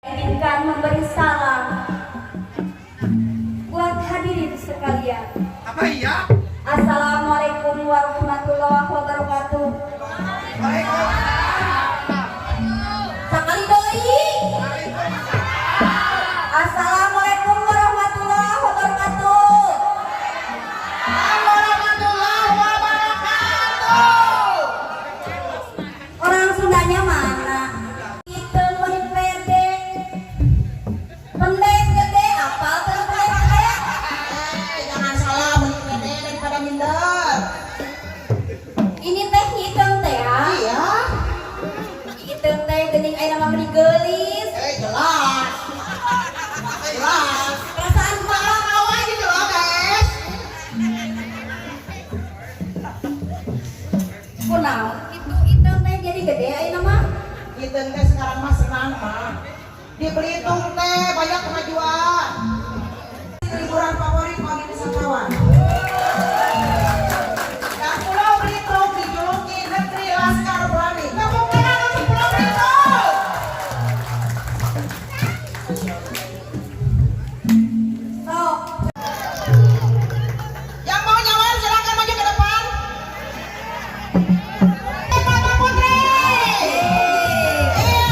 Izinkan memberi salam buat hadirin sekalian. Apa iya? Assalamualaikum warahmatullahi wabarakatuh. Sakali deui. Assalamualaikum warahmatullahi wabarakatuh. Warahmatullahi wabarakatuh. Orang Sundanya mana? Itu meni pede. Pendek gede apa tuh pendek gede? Jangan salah meni pede daripada minder. Ini teh hitam teh ya. Iya. Hitam teh geuning aya nama meni geulis. Jelas. Jelas. Perasaan Malah awal gitu loh guys. kunaon itu hitam teh jadi gede aya nama. Kita teh sekarang mah senang mah. Di Belitung teh banyak kemajuan. Liburan favorit bagi wisatawan. Dan Pulau Belitung dijuluki negeri Laskar Berani. Tepuk tangan untuk Pulau Belitung. Sok Yang mau nyawar silakan maju ke depan. Mama Putri. Iya.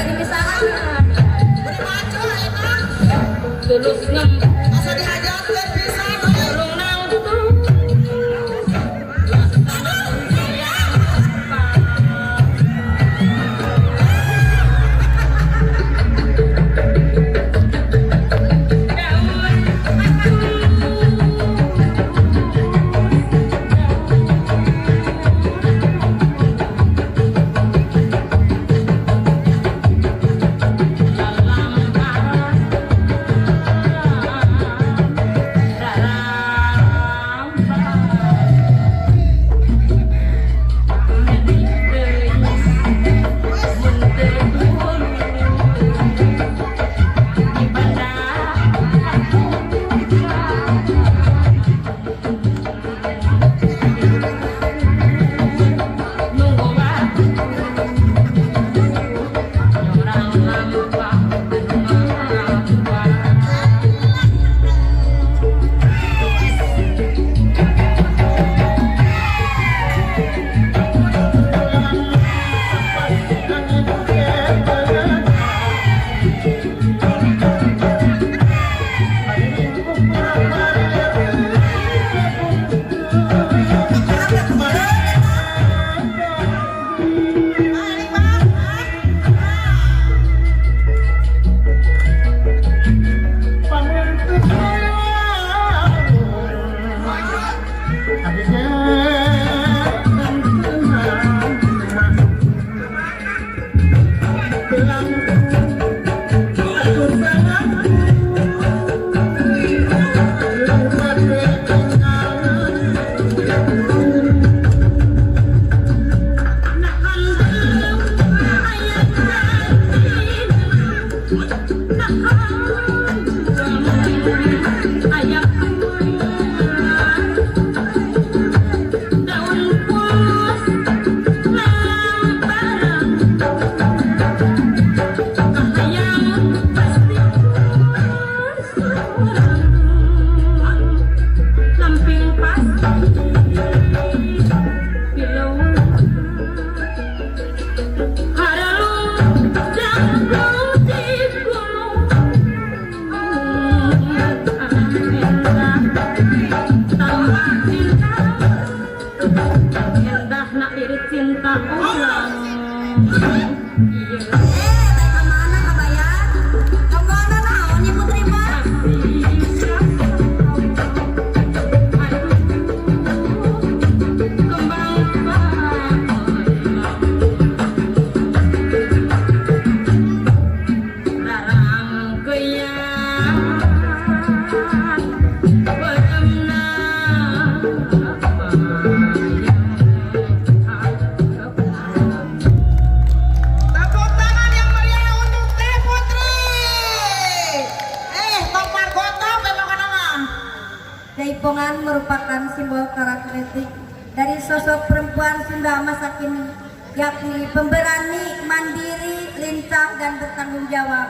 Tadi misalkan Beri maju enak. tulus ngem Asa dihajar teh pisan. urung nangtung cinta orang. kemana kabayar? Kemana naon ibu terima? Tepuk tangan yang meriah untuk Teh Putri. Topan gotong memang nama. Jaipongan merupakan simbol karakteristik dari sosok perempuan Sunda masa kini, yakni pemberani, mandiri, lincah, dan bertanggung jawab,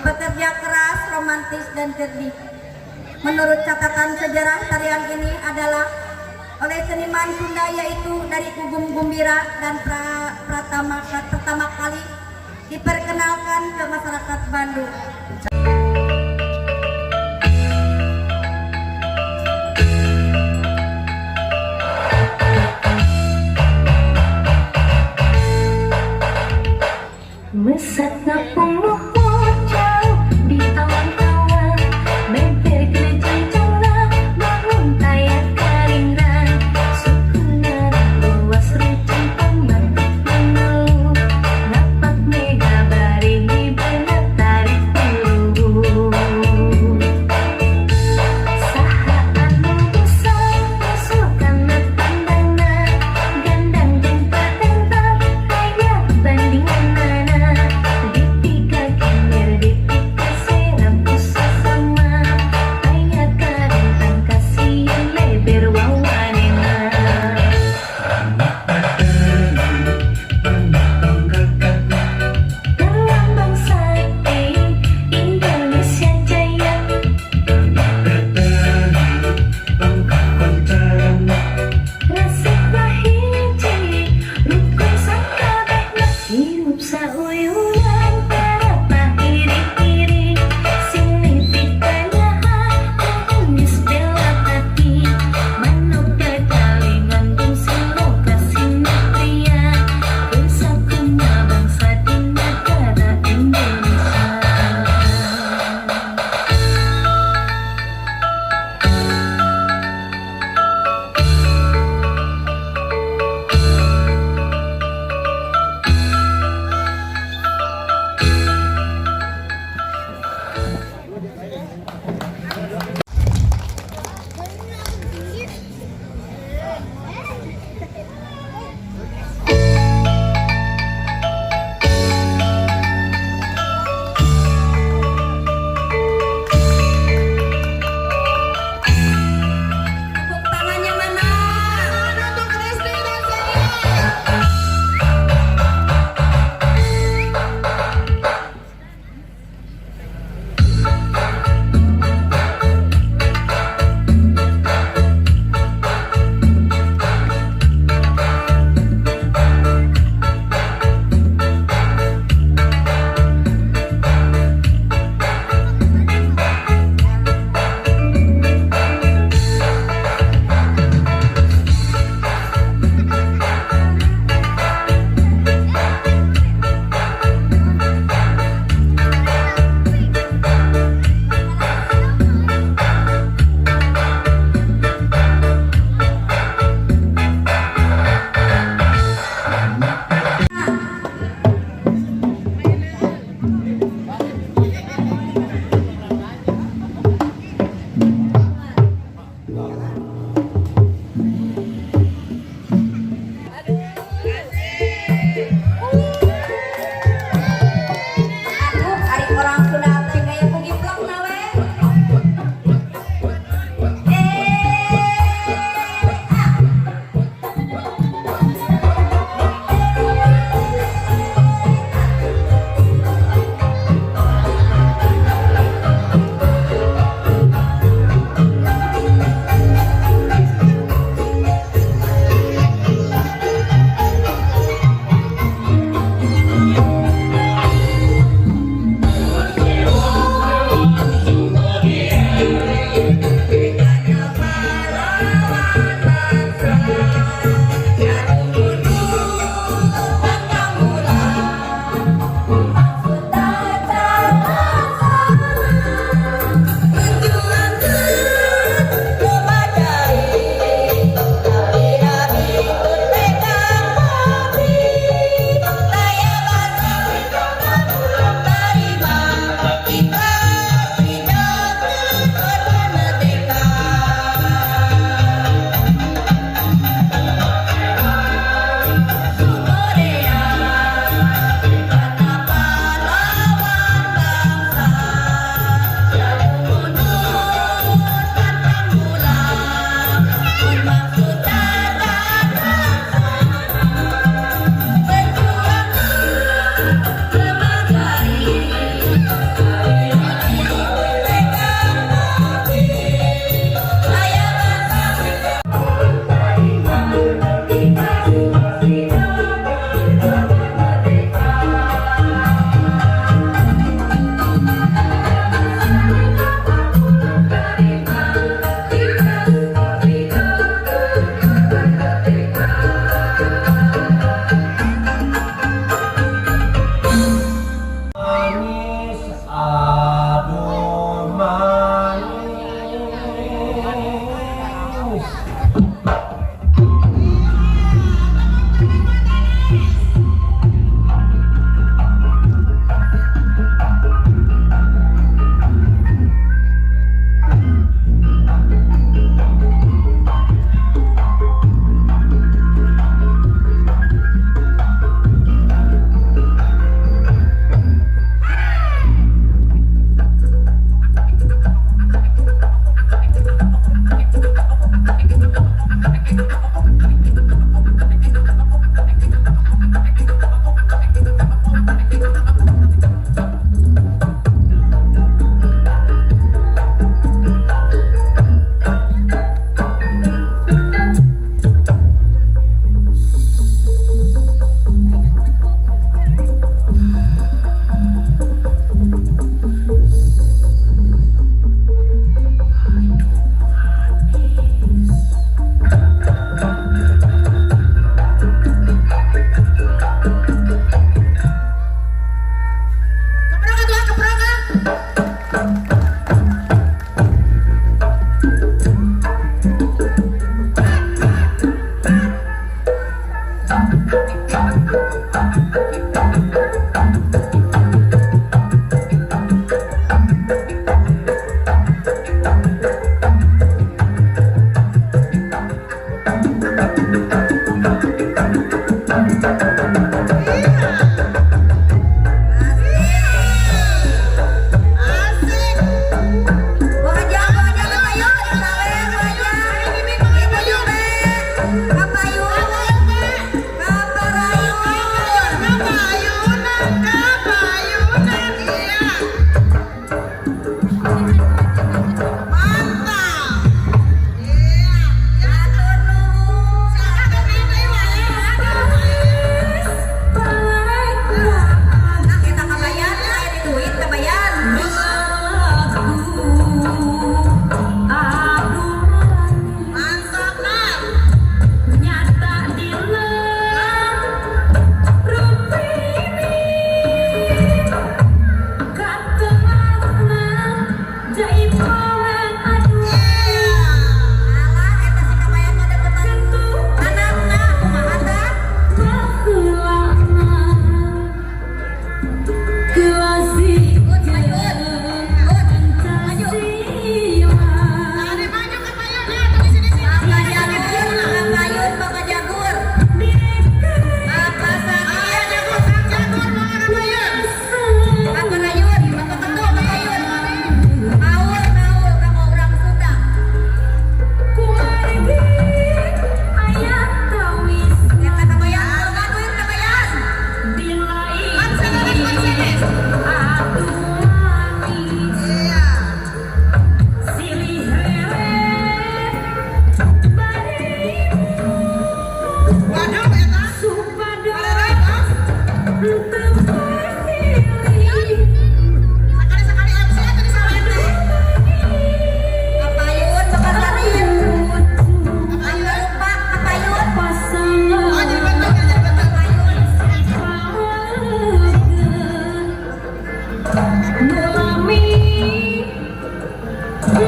bekerja keras, romantis, dan cerdik. Menurut catatan sejarah, tarian ini adalah oleh seniman Sunda yaitu dari Gugum Gumbira dan pertama kali diperkenalkan ke masyarakat Bandung. Mesatna punggung jauh di awan-awan, memper kencangna bangun tayat karingran, sukuna luas rucing pemantik penuh, napak mega baringi benar tarik dulu. Saha anu bisa musuhkan pandangna, gandang jeung patentang hayat bandingan. Di tiga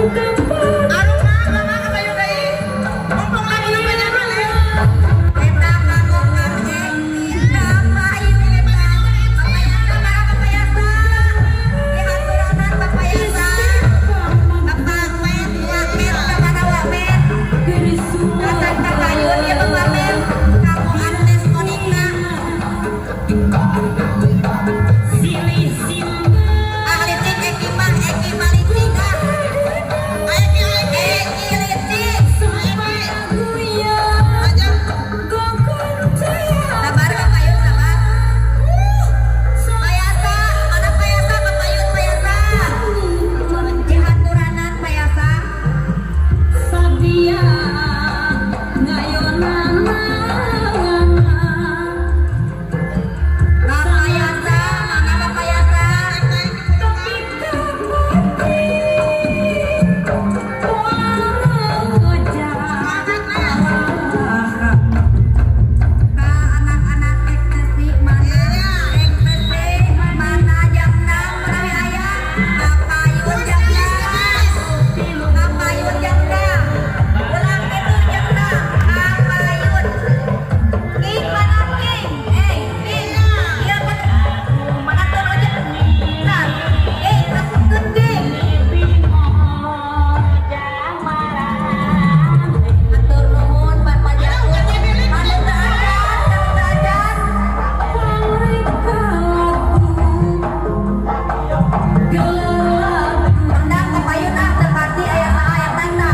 Anu mah, mama kapayu deui. Mumpung lagi nu panjangan ya. Eta kanggo ngabek nama iutan papayasa para papayasa dihaturangan papayasa bapak wet wamen kamana wamen datang ka kayun ieu wamen kanggo Agnes Monica ahli cik Eki mah Eki malicik ah Eki licik sabar kapayun sabar payasa mana payasa kapayun payasa dihaturanan payasa kapayasa mana kapayasa ka anak-anak ekstasi mana jam 6 menawi aya kapayun jam 6 kapayun jam 6 ulang itu jam 6 kapayun king mana king king ieu mana tuh aja nah langsung king atur nuhun Bapak Jago anu taajan tendang kapayun ah tepati aya aya tanda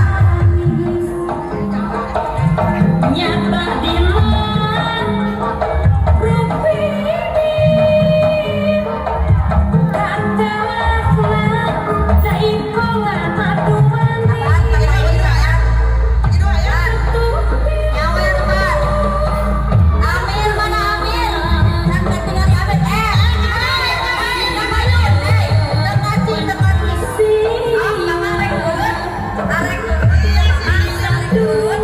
nyawer Pak Amir mana Amir sampai tinggal Amir kapayun dekati mama rek turun arek turun turun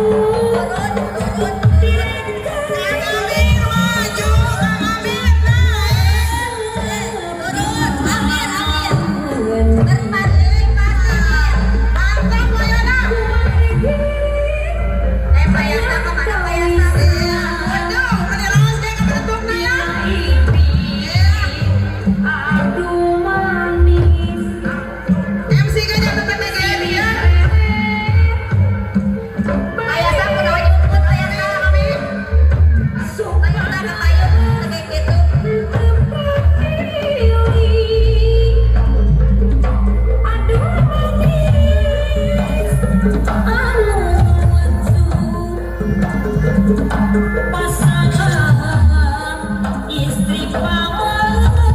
Istri pawaga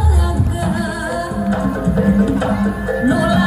Nula